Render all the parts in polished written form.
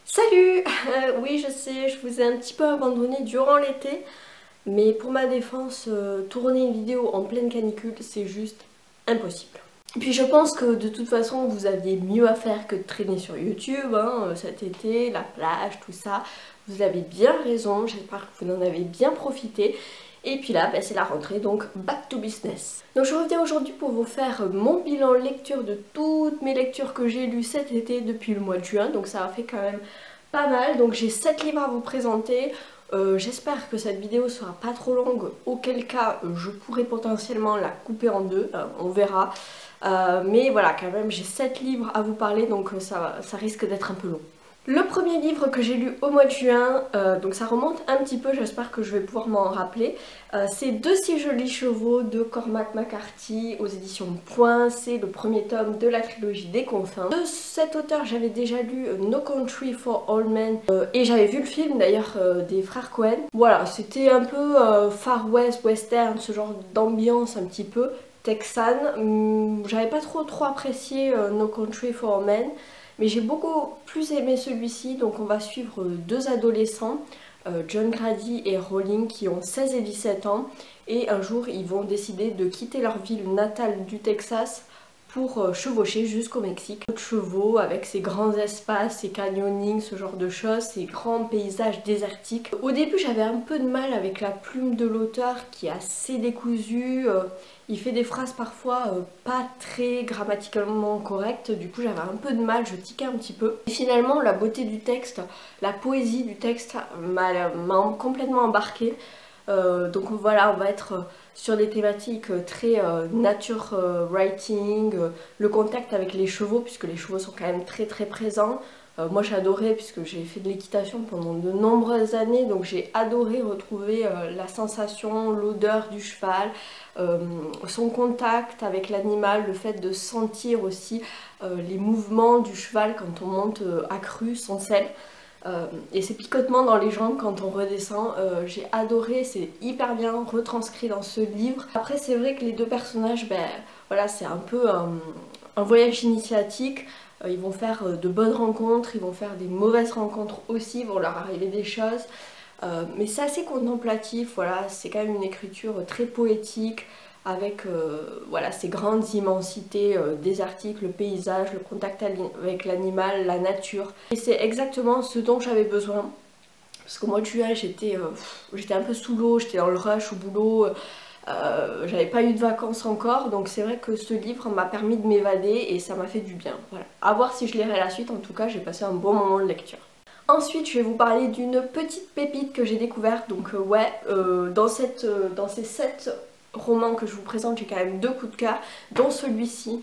Salut. Oui, je sais, je vous ai un petit peu abandonné durant l'été, mais pour ma défense, tourner une vidéo en pleine canicule, c'est juste impossible. Puis je pense que de toute façon, vous aviez mieux à faire que de traîner sur YouTube cet été, la plage, tout ça. Vous avez bien raison, j'espère que vous en avez bien profité. Et puis là, c'est la rentrée, donc back to business. Donc je reviens aujourd'hui pour vous faire mon bilan lecture de toutes mes lectures que j'ai lues cet été depuis le mois de juin. Donc ça a fait quand même pas mal. Donc j'ai 7 livres à vous présenter. J'espère que cette vidéo sera pas trop longue, auquel cas je pourrais potentiellement la couper en deux, on verra. Mais voilà, quand même j'ai 7 livres à vous parler, donc ça risque d'être un peu long. Le premier livre que j'ai lu au mois de juin, donc ça remonte un petit peu, j'espère que je vais pouvoir m'en rappeler, c'est De si jolis chevaux de Cormac McCarthy aux éditions Point. C'est le premier tome de la trilogie des Confins. De cet auteur, j'avais déjà lu No Country for Old Men et j'avais vu le film d'ailleurs des frères Coen. Voilà, c'était un peu Far West, western, ce genre d'ambiance un petit peu texane. J'avais pas trop apprécié No Country for Old Men. Mais j'ai beaucoup plus aimé celui-ci, donc on va suivre deux adolescents, John Grady et Rowling, qui ont 16 et 17 ans. Et un jour, ils vont décider de quitter leur ville natale du Texas pour chevaucher jusqu'au Mexique. De chevaux avec ces grands espaces, ces canyonings, ce genre de choses, ces grands paysages désertiques. Au début, j'avais un peu de mal avec la plume de l'auteur qui est assez décousue. Il fait des phrases parfois pas très grammaticalement correctes, du coup j'avais un peu de mal, je tiquais un petit peu. Et finalement la beauté du texte, la poésie du texte m'a complètement embarquée. Donc voilà, on va être sur des thématiques très nature writing, le contact avec les chevaux, puisque les chevaux sont quand même très présents. Moi j'ai adoré puisque j'ai fait de l'équitation pendant de nombreuses années, donc j'ai adoré retrouver la sensation, l'odeur du cheval, son contact avec l'animal, le fait de sentir aussi les mouvements du cheval quand on monte accru, sans selle. Et ces picotements dans les jambes quand on redescend, j'ai adoré, c'est hyper bien retranscrit dans ce livre. Après c'est vrai que les deux personnages, voilà, c'est un peu un voyage initiatique. Ils vont faire de bonnes rencontres, ils vont faire des mauvaises rencontres aussi, il va leur arriver des choses. Mais c'est assez contemplatif, voilà, c'est quand même une écriture très poétique, avec voilà, ces grandes immensités désertiques, le paysage, le contact avec l'animal, la nature. Et c'est exactement ce dont j'avais besoin. Parce qu'au mois de juillet, j'étais un peu sous l'eau, j'étais dans le rush au boulot. J'avais pas eu de vacances encore, donc c'est vrai que ce livre m'a permis de m'évader et ça m'a fait du bien. Voilà. À voir si je lirai la suite, en tout cas j'ai passé un bon moment de lecture. Ensuite je vais vous parler d'une petite pépite que j'ai découverte, donc dans ces 7 romans que je vous présente, j'ai quand même 2 coups de cœur, dont celui-ci,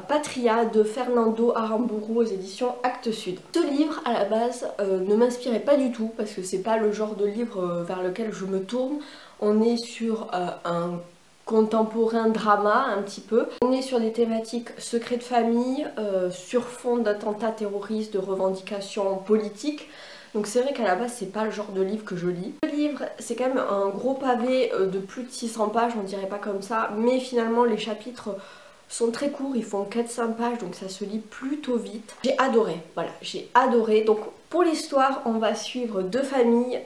Patria de Fernando Aramburu aux éditions Actes Sud. Ce livre à la base ne m'inspirait pas du tout parce que c'est pas le genre de livre vers lequel je me tourne. On est sur un contemporain drama un petit peu. On est sur des thématiques secrets de famille, sur fond d'attentats terroristes, de revendications politiques. Donc c'est vrai qu'à la base c'est pas le genre de livre que je lis. Le livre c'est quand même un gros pavé de plus de 600 pages, on dirait pas comme ça, mais finalement les chapitres sont très courts, ils font 400 pages donc ça se lit plutôt vite. J'ai adoré, voilà, j'ai adoré. Donc pour l'histoire on va suivre 2 familles,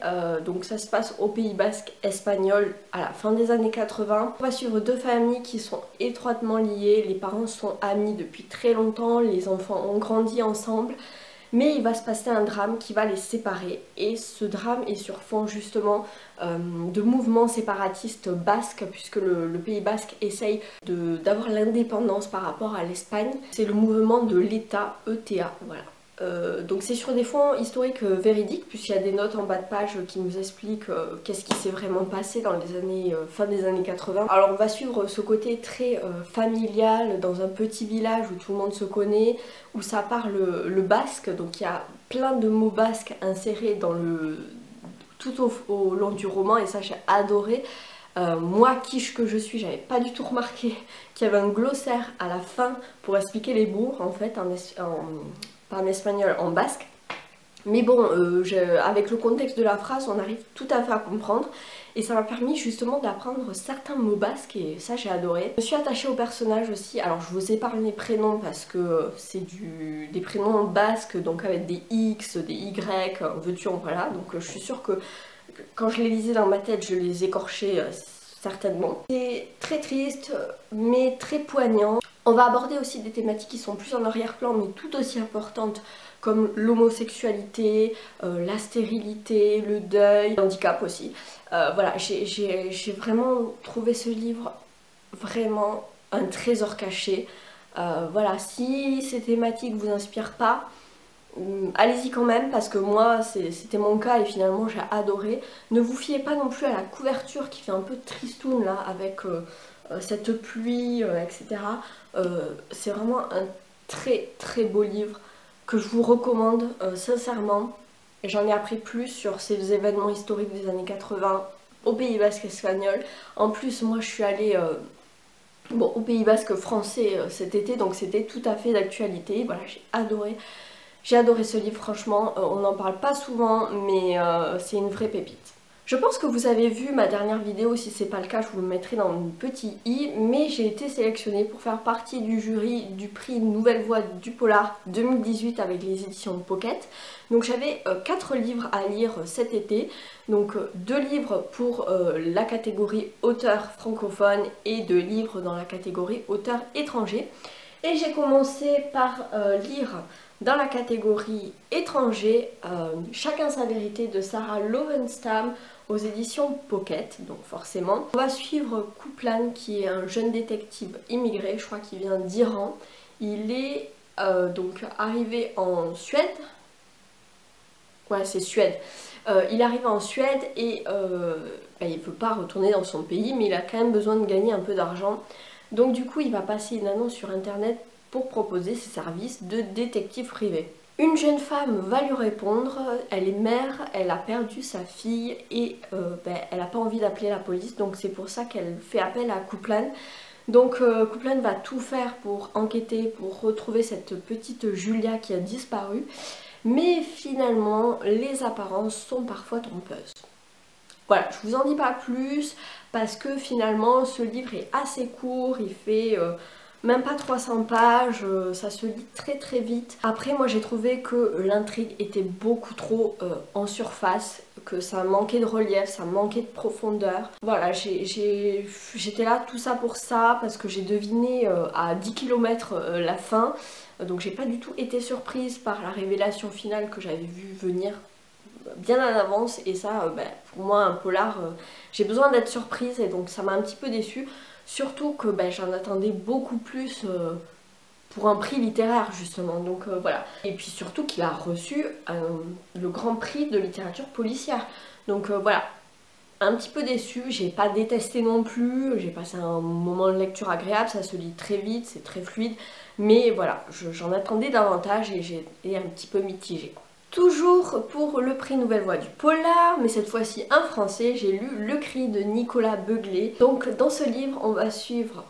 donc ça se passe au Pays Basque espagnol à la fin des années 80. On va suivre 2 familles qui sont étroitement liées, les parents sont amis depuis très longtemps, les enfants ont grandi ensemble. Mais il va se passer un drame qui va les séparer et ce drame est sur fond justement de mouvements séparatistes basques puisque le Pays Basque essaye d'avoir l'indépendance par rapport à l'Espagne. C'est le mouvement de l'État, ETA, voilà. Donc c'est sur des fonds historiques véridiques puisqu'il y a des notes en bas de page qui nous expliquent qu'est-ce qui s'est vraiment passé dans les années, fin des années 80. Alors on va suivre ce côté très familial dans un petit village où tout le monde se connaît, où ça parle le basque, donc il y a plein de mots basques insérés tout au long du roman et ça j'ai adoré. Moi, quiche que je suis, j'avais pas du tout remarqué qu'il y avait un glossaire à la fin pour expliquer les mots en fait pas en espagnol, en basque. Mais bon, avec le contexte de la phrase, on arrive tout à fait à comprendre. Et ça m'a permis justement d'apprendre certains mots basques et ça j'ai adoré. Je me suis attachée au personnage aussi. Alors je vous épargne les prénoms parce que c'est des prénoms basques, donc avec des X, des Y, en veux-tu, en voilà. Donc je suis sûre que quand je les lisais dans ma tête, je les écorchais certainement. C'est très triste, mais très poignant. On va aborder aussi des thématiques qui sont plus en arrière-plan, mais tout aussi importantes, comme l'homosexualité, la stérilité, le deuil, le handicap aussi. Voilà, j'ai vraiment trouvé ce livre vraiment un trésor caché. Voilà, si ces thématiques vous inspirent pas, allez-y quand même parce que moi c'était mon cas et finalement j'ai adoré. Ne vous fiez pas non plus à la couverture qui fait un peu tristoun là avec cette pluie, etc. C'est vraiment un très très beau livre que je vous recommande sincèrement. J'en ai appris plus sur ces événements historiques des années 80 au Pays Basque espagnol. En plus moi je suis allée au Pays Basque français cet été, donc c'était tout à fait d'actualité. Voilà, j'ai adoré. J'ai adoré ce livre, franchement, on n'en parle pas souvent, mais c'est une vraie pépite. Je pense que vous avez vu ma dernière vidéo, si c'est pas le cas, je vous le mettrai dans un petit i, mais j'ai été sélectionnée pour faire partie du jury du prix Nouvelle Voix du Polar 2018 avec les éditions Pocket. Donc j'avais 4 livres à lire cet été, donc 2 livres pour la catégorie auteur francophone et 2 livres dans la catégorie auteur étranger. Et j'ai commencé par lire dans la catégorie étranger Chacun sa vérité de Sarah Lovenstam aux éditions Pocket, donc forcément. On va suivre Kuplan qui est un jeune détective immigré, je crois qu'il vient d'Iran. Il est donc arrivé en Suède. Ouais, c'est Suède. Il arrive en Suède et il ne peut pas retourner dans son pays, mais il a quand même besoin de gagner un peu d'argent. Donc du coup, il va passer une annonce sur internet pour proposer ses services de détective privé. Une jeune femme va lui répondre, elle est mère, elle a perdu sa fille et elle n'a pas envie d'appeler la police, donc c'est pour ça qu'elle fait appel à Kuplan. Donc Kuplan va tout faire pour enquêter, pour retrouver cette petite Julia qui a disparu, mais finalement les apparences sont parfois trompeuses. Voilà, je vous en dis pas plus parce que finalement ce livre est assez court, il fait même pas 300 pages, ça se lit très très vite. Après moi j'ai trouvé que l'intrigue était beaucoup trop en surface, que ça manquait de relief, ça manquait de profondeur. Voilà, j'étais là tout ça pour ça parce que j'ai deviné à 10 km la fin. Donc j'ai pas du tout été surprise par la révélation finale que j'avais vu venir bien en avance et ça pour moi un polar j'ai besoin d'être surprise et donc ça m'a un petit peu déçue, surtout que j'en attendais beaucoup plus pour un prix littéraire justement, donc voilà. Et puis surtout qu'il a reçu le grand prix de littérature policière, donc voilà, un petit peu déçue. J'ai pas détesté non plus, j'ai passé un moment de lecture agréable, ça se lit très vite, c'est très fluide, mais voilà, j'en attendais davantage et j'ai été un petit peu mitigée. Toujours pour le prix Nouvelle Voix du Polar, mais cette fois-ci un français, j'ai lu Le Cri de Nicolas Beuglé. Donc dans ce livre, on va suivre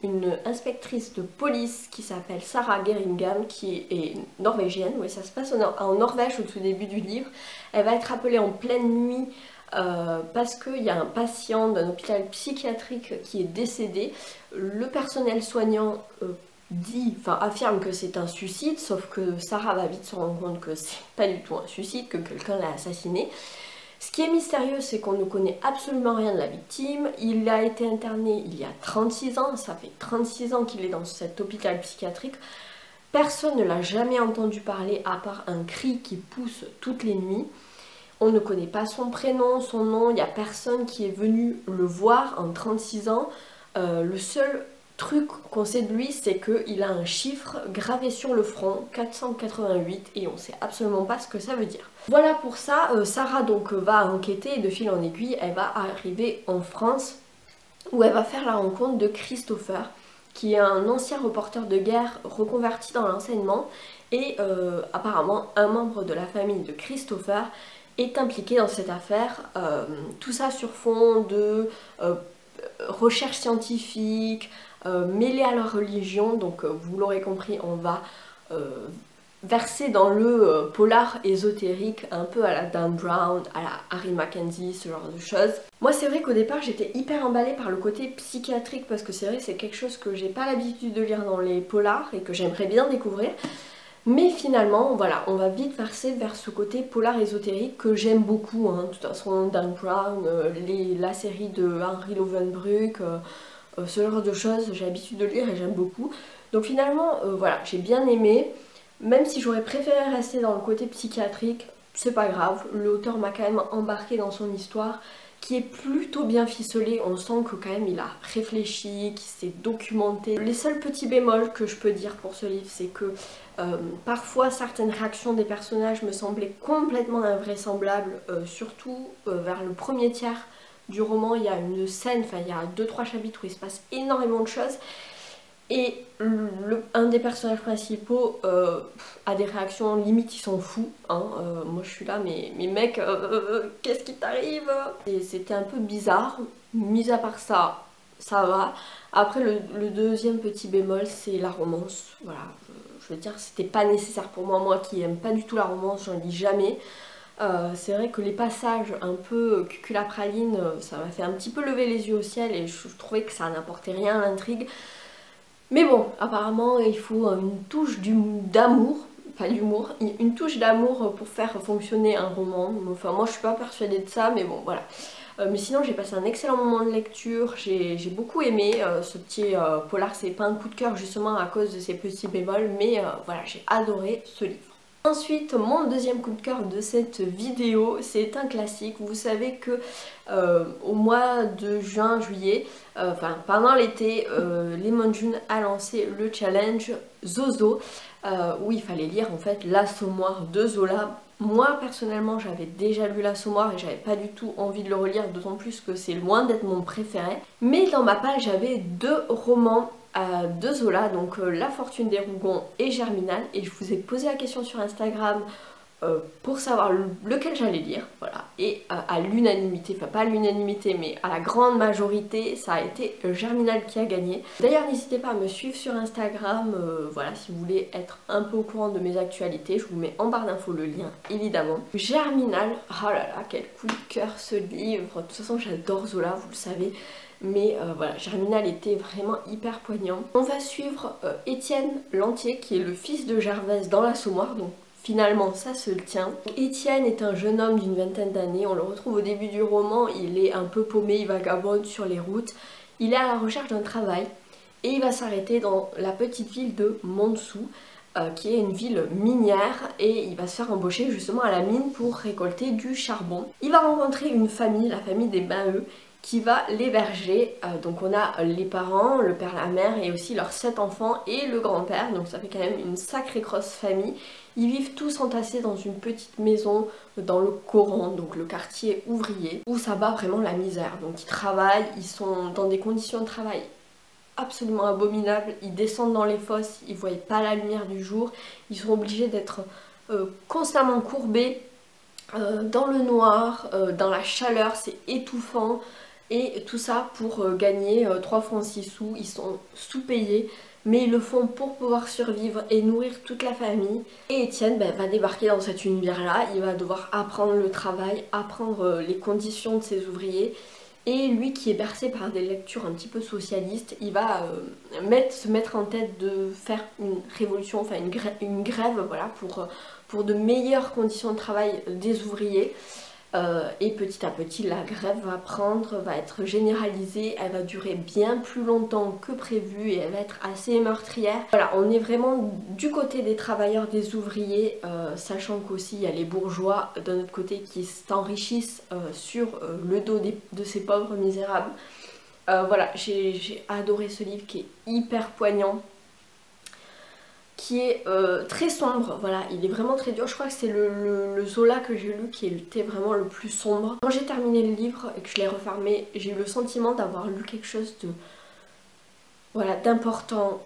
une inspectrice de police qui s'appelle Sarah Geringham, qui est norvégienne. Oui, ça se passe en Norvège au tout début du livre. Elle va être appelée en pleine nuit parce qu'il y a un patient d'un hôpital psychiatrique qui est décédé. Le personnel soignant affirme que c'est un suicide, sauf que Sarah va vite se rendre compte que c'est pas du tout un suicide, que quelqu'un l'a assassiné. Ce qui est mystérieux, c'est qu'on ne connaît absolument rien de la victime. Il a été interné il y a 36 ans, ça fait 36 ans qu'il est dans cet hôpital psychiatrique. Personne ne l'a jamais entendu parler à part un cri qui pousse toutes les nuits. On ne connaît pas son prénom, son nom, il n'y a personne qui est venu le voir en 36 ans. Le seul truc qu'on sait de lui, c'est qu'il a un chiffre gravé sur le front, 488, et on sait absolument pas ce que ça veut dire. Voilà pour ça, Sarah donc va enquêter et de fil en aiguille, elle va arriver en France où elle va faire la rencontre de Christopher, qui est un ancien reporter de guerre reconverti dans l'enseignement et apparemment un membre de la famille de Christopher est impliqué dans cette affaire, tout ça sur fond de recherche scientifique, mêlée à leur religion, donc vous l'aurez compris, on va versée dans le polar ésotérique, un peu à la Dan Brown, à la Harry Mackenzie, ce genre de choses. Moi c'est vrai qu'au départ j'étais hyper emballée par le côté psychiatrique parce que c'est vrai que c'est quelque chose que j'ai pas l'habitude de lire dans les polars et que j'aimerais bien découvrir. Mais finalement, voilà, on va vite verser vers ce côté polar ésotérique que j'aime beaucoup. Hein. De toute façon, Dan Brown, la série de Henry Lovenbruck, ce genre de choses, j'ai l'habitude de lire et j'aime beaucoup. Donc finalement, voilà, j'ai bien aimé. Même si j'aurais préféré rester dans le côté psychiatrique, c'est pas grave. L'auteur m'a quand même embarqué dans son histoire qui est plutôt bien ficelée. On sent que quand même il a réfléchi, qu'il s'est documenté. Les seuls petits bémols que je peux dire pour ce livre, c'est que parfois certaines réactions des personnages me semblaient complètement invraisemblables, surtout vers le premier tiers du roman. Il y a une scène, enfin il y a 2-3 chapitres où il se passe énormément de choses. Et un des personnages principaux a des réactions limite, il s'en fout. Hein. Moi je suis là, mais mec, qu'est-ce qui t'arrive? Et c'était un peu bizarre. Mis à part ça, ça va. Après, le deuxième petit bémol, c'est la romance. Voilà, je veux dire, c'était pas nécessaire pour moi. Moi qui aime pas du tout la romance, j'en lis jamais. C'est vrai que les passages un peu cuculapraline, ça m'a fait un petit peu lever les yeux au ciel et je trouvais que ça n'apportait rien à l'intrigue. Mais bon, apparemment il faut une touche d'amour, pas d'humour, une touche d'amour pour faire fonctionner un roman. Enfin moi je suis pas persuadée de ça, mais bon voilà. Mais sinon j'ai passé un excellent moment de lecture, j'ai beaucoup aimé ce petit polar. C'est pas un coup de cœur justement à cause de ces petits bémols, mais voilà, j'ai adoré ce livre. Ensuite, mon deuxième coup de cœur de cette vidéo, c'est un classique. Vous savez que au mois de juin-juillet, enfin pendant l'été, Lemon June a lancé le challenge Zozo, où il fallait lire en fait l'Assommoir de Zola. Moi personnellement j'avais déjà lu l'Assommoir et j'avais pas du tout envie de le relire, d'autant plus que c'est loin d'être mon préféré. Mais dans ma palle j'avais 2 romans de Zola, donc La Fortune des Rougons et Germinal, et je vous ai posé la question sur Instagram pour savoir lequel j'allais lire, voilà, et à l'unanimité, enfin pas à l'unanimité mais à la grande majorité, ça a été Germinal qui a gagné. D'ailleurs n'hésitez pas à me suivre sur Instagram, voilà, si vous voulez être un peu au courant de mes actualités, je vous mets en barre d'infos le lien évidemment. Germinal, oh là là, quel coup de cœur ce livre, de toute façon j'adore Zola, vous le savez. Mais voilà, Germinal était vraiment hyper poignant. On va suivre Étienne Lantier, qui est le fils de Gervaise dans l'Assommoir, donc finalement ça se tient. Étienne est un jeune homme d'une vingtaine d'années, on le retrouve au début du roman, il est un peu paumé, il vagabonde sur les routes. Il est à la recherche d'un travail et il va s'arrêter dans la petite ville de Montsou, qui est une ville minière, et il va se faire embaucher justement à la mine pour récolter du charbon. Il va rencontrer une famille, la famille des Maheu, qui va l'héberger. Donc on a les parents, le père, la mère et aussi leurs 7 enfants et le grand-père, donc ça fait quand même une sacrée grosse famille. Ils vivent tous entassés dans une petite maison dans le Coran, donc le quartier ouvrier, où ça bat vraiment la misère. Donc ils travaillent, ils sont dans des conditions de travail absolument abominables, ils descendent dans les fosses, ils ne voient pas la lumière du jour, ils sont obligés d'être constamment courbés dans le noir, dans la chaleur, c'est étouffant. Et tout ça pour gagner 3 francs 6 sous, ils sont sous-payés, mais ils le font pour pouvoir survivre et nourrir toute la famille. Et Étienne va débarquer dans cet univers-là, il va devoir apprendre le travail, apprendre les conditions de ses ouvriers. Et lui qui est bercé par des lectures un petit peu socialistes, il va se mettre en tête de faire une révolution, enfin une grève voilà, pour de meilleures conditions de travail des ouvriers. Et petit à petit la grève va être généralisée, elle va durer bien plus longtemps que prévu et elle va être assez meurtrière. Voilà, on est vraiment du côté des travailleurs, des ouvriers, sachant qu'aussi il y a les bourgeois d'un autre côté qui s'enrichissent sur le dos de ces pauvres misérables. Voilà, j'ai adoré ce livre qui est hyper poignant, qui est très sombre, voilà, il est vraiment très dur. Je crois que c'est le Zola que j'ai lu qui était vraiment le plus sombre. Quand j'ai terminé le livre et que je l'ai refermé, j'ai eu le sentiment d'avoir lu quelque chose de voilà, d'important,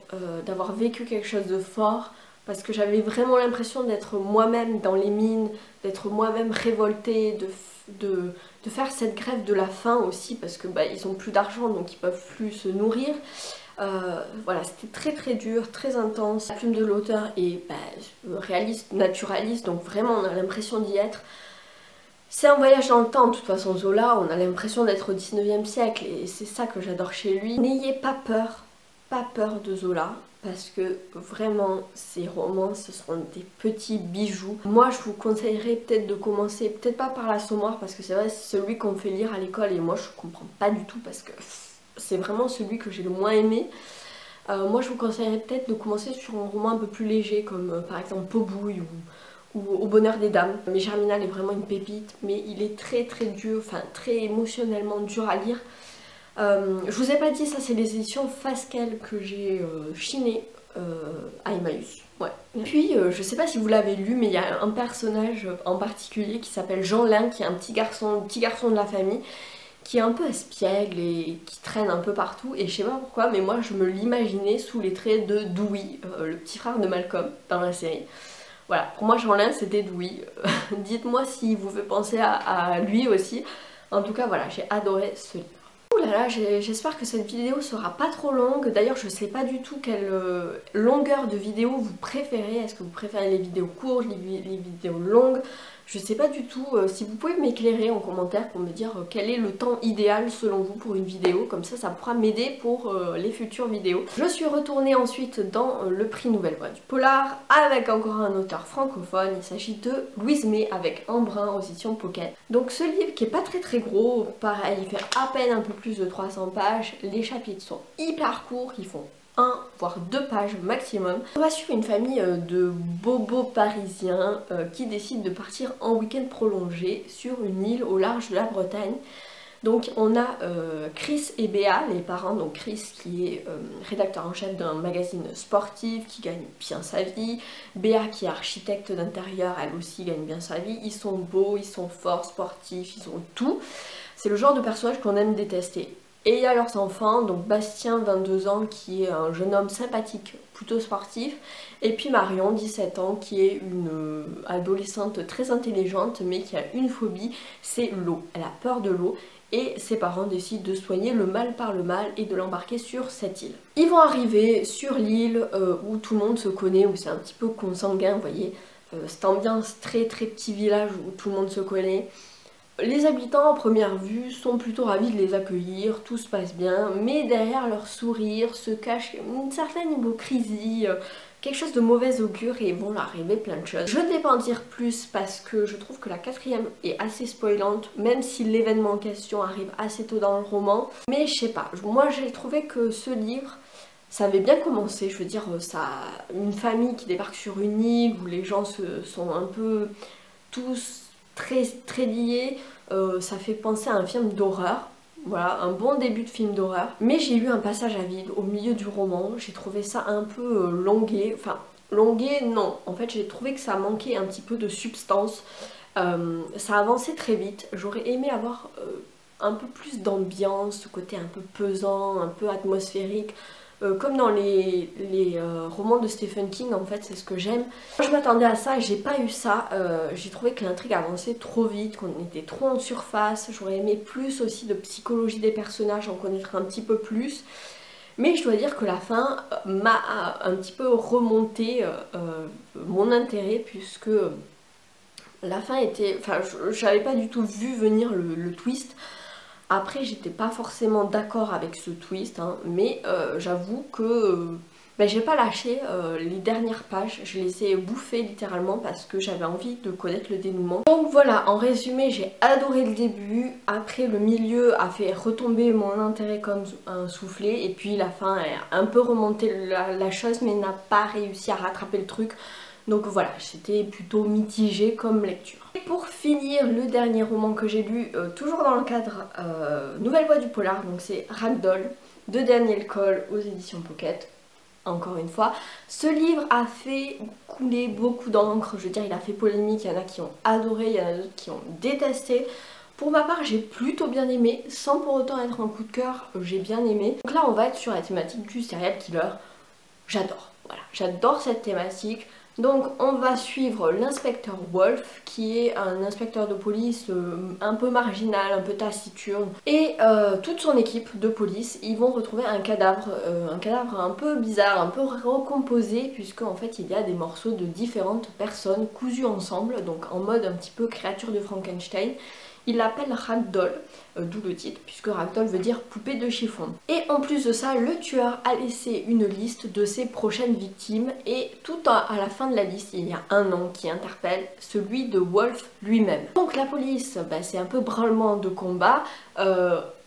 d'avoir vécu quelque chose de fort, parce que j'avais vraiment l'impression d'être moi-même dans les mines, d'être moi-même révoltée, de faire cette grève de la faim aussi, parce que ils ont plus d'argent donc ils peuvent plus se nourrir. Voilà, c'était très dur, très intense. La plume de l'auteur est réaliste, naturaliste, donc vraiment on a l'impression d'y être. C'est un voyage dans le temps, de toute façon Zola, on a l'impression d'être au 19e siècle et c'est ça que j'adore chez lui. N'ayez pas peur de Zola, parce que vraiment ces romans ce sont des petits bijoux. Moi je vous conseillerais peut-être de commencer, peut-être pas par l'Assommoir, parce que c'est vrai c'est celui qu'on fait lire à l'école et moi je comprends pas du tout parce que c'est vraiment celui que j'ai le moins aimé. Moi je vous conseillerais peut-être de commencer sur un roman un peu plus léger comme par exemple Pobouille ou Au bonheur des dames. Mais Germinal est vraiment une pépite, mais il est très dur, enfin très émotionnellement dur à lire. Je vous ai pas dit, ça c'est les éditions Fasquelle que j'ai chiné à Emmaüs. Ouais. Puis je sais pas si vous l'avez lu, mais il y a un personnage en particulier qui s'appelle Jeanlin, qui est un petit garçon de la famille, qui est un peu espiègle et qui traîne un peu partout, et je sais pas pourquoi, mais moi je me l'imaginais sous les traits de Dewey, le petit frère de Malcolm dans la série. Voilà, pour moi Jeanlin c'était Dewey. Dites-moi s'il vous fait penser à lui aussi. En tout cas voilà, j'ai adoré ce livre. Ouh là là, j'espère que cette vidéo sera pas trop longue. D'ailleurs je sais pas du tout quelle longueur de vidéo vous préférez. Est-ce que vous préférez les vidéos courtes, les vidéos longues? Je sais pas du tout. Si vous pouvez m'éclairer en commentaire pour me dire quel est le temps idéal selon vous pour une vidéo, comme ça pourra m'aider pour les futures vidéos. Je suis retournée ensuite dans le prix Nouvelle Voix du Polar avec encore un auteur francophone. Il s'agit de Louise May avec Embrun aux éditions Pocket. Donc ce livre qui est pas très gros, pareil, il fait à peine un peu plus de 300 pages. Les chapitres sont hyper courts, ils font 1 voire 2 pages maximum. On va suivre une famille de bobos parisiens qui décident de partir en week-end prolongé sur une île au large de la Bretagne. Donc on a Chris et Béa, les parents, donc Chris qui est rédacteur en chef d'un magazine sportif qui gagne bien sa vie, Béa qui est architecte d'intérieur, elle aussi gagne bien sa vie, ils sont beaux, ils sont forts, sportifs, ils ont tout. C'est le genre de personnage qu'on aime détester. Et il y a leurs enfants, donc Bastien, 22 ans, qui est un jeune homme sympathique, plutôt sportif, et puis Marion, 17 ans, qui est une adolescente très intelligente, mais qui a une phobie, c'est l'eau. Elle a peur de l'eau, et ses parents décident de soigner le mal par le mal et de l'embarquer sur cette île. Ils vont arriver sur l'île où tout le monde se connaît, où c'est un petit peu consanguin, vous voyez, cette ambiance très petit village où tout le monde se connaît. Les habitants, à première vue, sont plutôt ravis de les accueillir, tout se passe bien, mais derrière leur sourire se cache une certaine hypocrisie, quelque chose de mauvais augure et vont leur arriver plein de choses. Je ne vais pas en dire plus parce que je trouve que la 4e est assez spoilante, même si l'événement en question arrive assez tôt dans le roman. Mais je sais pas, moi j'ai trouvé que ce livre, ça avait bien commencé, je veux dire, ça, une famille qui débarque sur une île où les gens sont un peu tous très lié, ça fait penser à un film d'horreur. Voilà, un bon début de film d'horreur. Mais j'ai eu un passage à vide au milieu du roman, j'ai trouvé ça un peu longué. Enfin, longué, non. En fait, j'ai trouvé que ça manquait un petit peu de substance. Ça avançait très vite. J'aurais aimé avoir un peu plus d'ambiance, ce côté un peu pesant, un peu atmosphérique. Comme dans les romans de Stephen King, en fait, c'est ce que j'aime. Je m'attendais à ça et j'ai pas eu ça. J'ai trouvé que l'intrigue avançait trop vite, qu'on était trop en surface. J'aurais aimé plus aussi de psychologie des personnages, en connaître un petit peu plus. Mais je dois dire que la fin m'a un petit peu remonté mon intérêt, puisque la fin était... Enfin, j'avais pas du tout vu venir le twist. Après, j'étais pas forcément d'accord avec ce twist, hein, mais j'avoue que j'ai pas lâché les dernières pages, je les ai bouffées littéralement parce que j'avais envie de connaître le dénouement. Donc voilà, en résumé, j'ai adoré le début, après le milieu a fait retomber mon intérêt comme un soufflet, et puis la fin a un peu remonté la chose, mais n'a pas réussi à rattraper le truc. Donc voilà, c'était plutôt mitigé comme lecture. Et pour finir, le dernier roman que j'ai lu, toujours dans le cadre Nouvelle Voix du Polar, donc c'est Ragdoll de Daniel Cole aux éditions Pocket. Encore une fois, ce livre a fait couler beaucoup d'encre, je veux dire il a fait polémique, il y en a qui ont adoré, il y en a d'autres qui ont détesté. Pour ma part, j'ai plutôt bien aimé, sans pour autant être un coup de cœur, j'ai bien aimé. Donc là on va être sur la thématique du serial killer, j'adore, voilà, j'adore cette thématique. Donc on va suivre l'inspecteur Wolf, qui est un inspecteur de police un peu marginal, un peu taciturne, et toute son équipe de police. Ils vont retrouver un cadavre un peu bizarre, un peu recomposé, puisque en fait il y a des morceaux de différentes personnes cousus ensemble, donc en mode un petit peu créature de Frankenstein. Il l'appelle Ragdoll, d'où le titre, puisque Ragdoll veut dire poupée de chiffon. Et en plus de ça, le tueur a laissé une liste de ses prochaines victimes, et tout à la fin de la liste, il y a un nom qui interpelle, celui de Wolf lui-même. Donc la police, c'est un peu branlement de combat,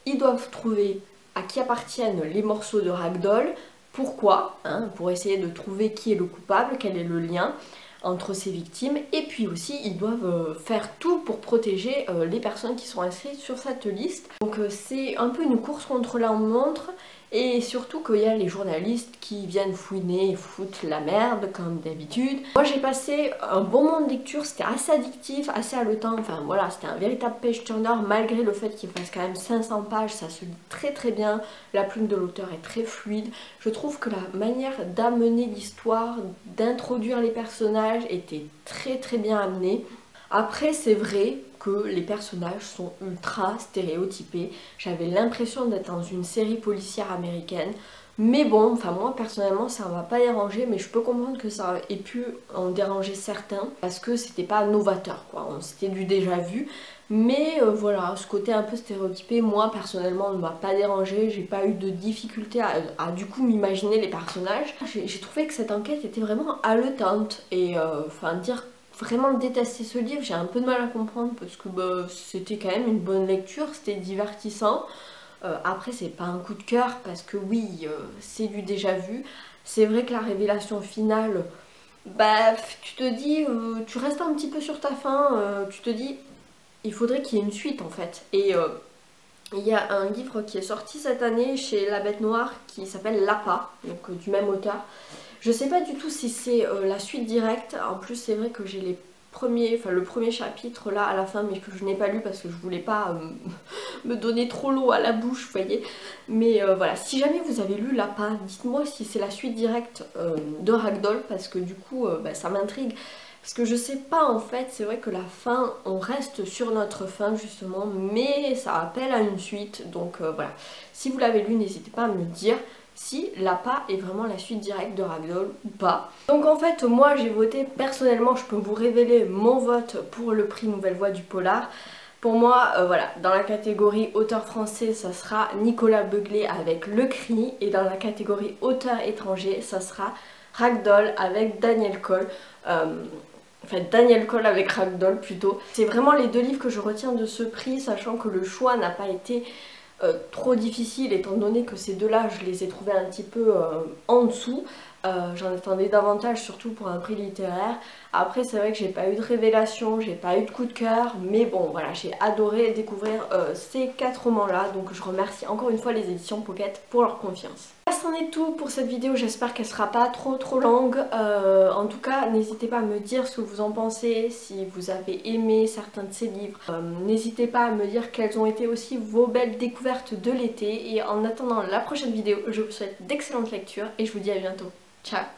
ils doivent trouver à qui appartiennent les morceaux de Ragdoll, pourquoi, pour essayer de trouver qui est le coupable, quel est le lien entre ces victimes, et puis aussi ils doivent faire tout pour protéger les personnes qui sont inscrites sur cette liste. Donc c'est un peu une course contre la montre, et surtout qu'il y a les journalistes qui viennent fouiner et foutre la merde comme d'habitude. Moi j'ai passé un bon moment de lecture, c'était assez addictif, assez haletant, enfin voilà, c'était un véritable page turner malgré le fait qu'il fasse quand même 500 pages, ça se lit très très bien, la plume de l'auteur est très fluide. Je trouve que la manière d'amener l'histoire, d'introduire les personnages était très très bien amenée. Après c'est vrai que les personnages sont ultra stéréotypés, j'avais l'impression d'être dans une série policière américaine, mais bon, enfin moi personnellement ça m'a pas dérangé, mais je peux comprendre que ça ait pu en déranger certains, parce que c'était pas novateur quoi, c'était du déjà vu, mais voilà, ce côté un peu stéréotypé, moi personnellement ne m'a pas dérangé, j'ai pas eu de difficulté à du coup m'imaginer les personnages. J'ai trouvé que cette enquête était vraiment haletante, et enfin dire vraiment détester ce livre, j'ai un peu de mal à comprendre parce que c'était quand même une bonne lecture, c'était divertissant. Après c'est pas un coup de cœur parce que oui, c'est du déjà vu. C'est vrai que la révélation finale, tu te dis, tu restes un petit peu sur ta faim, tu te dis, il faudrait qu'il y ait une suite en fait. Et il y a un livre qui est sorti cette année chez La Bête Noire qui s'appelle L'Appât, donc du même auteur. Je sais pas du tout si c'est la suite directe, en plus c'est vrai que j'ai le premier chapitre là à la fin, mais que je n'ai pas lu parce que je voulais pas me donner trop l'eau à la bouche, vous voyez. Mais voilà, si jamais vous avez lu L'Appât, dites-moi si c'est la suite directe de Ragdoll, parce que du coup ça m'intrigue. Parce que je sais pas en fait, c'est vrai que la fin, on reste sur notre fin justement, mais ça appelle à une suite, donc voilà. Si vous l'avez lu, n'hésitez pas à me le dire si L'Appât est vraiment la suite directe de Ragdoll ou pas. Donc en fait, moi j'ai voté personnellement, je peux vous révéler mon vote pour le prix Nouvelle Voix du Polar. Pour moi, voilà, dans la catégorie auteur français, ça sera Nicolas Beuglet avec Le Cri, et dans la catégorie auteur étranger, ça sera Ragdoll avec Daniel Cole. Enfin Daniel Cole avec Ragdoll plutôt. C'est vraiment les deux livres que je retiens de ce prix, sachant que le choix n'a pas été trop difficile étant donné que ces deux-là je les ai trouvés un petit peu en dessous. J'en attendais davantage, surtout pour un prix littéraire. Après c'est vrai que j'ai pas eu de révélation, j'ai pas eu de coup de cœur, mais bon voilà, j'ai adoré découvrir ces 4 romans là, donc je remercie encore une fois les éditions Pocket pour leur confiance. C'en est tout pour cette vidéo, j'espère qu'elle sera pas trop longue. En tout cas n'hésitez pas à me dire ce que vous en pensez, si vous avez aimé certains de ces livres. N'hésitez pas à me dire quelles ont été aussi vos belles découvertes de l'été, et en attendant la prochaine vidéo, je vous souhaite d'excellentes lectures et je vous dis à bientôt. Ciao!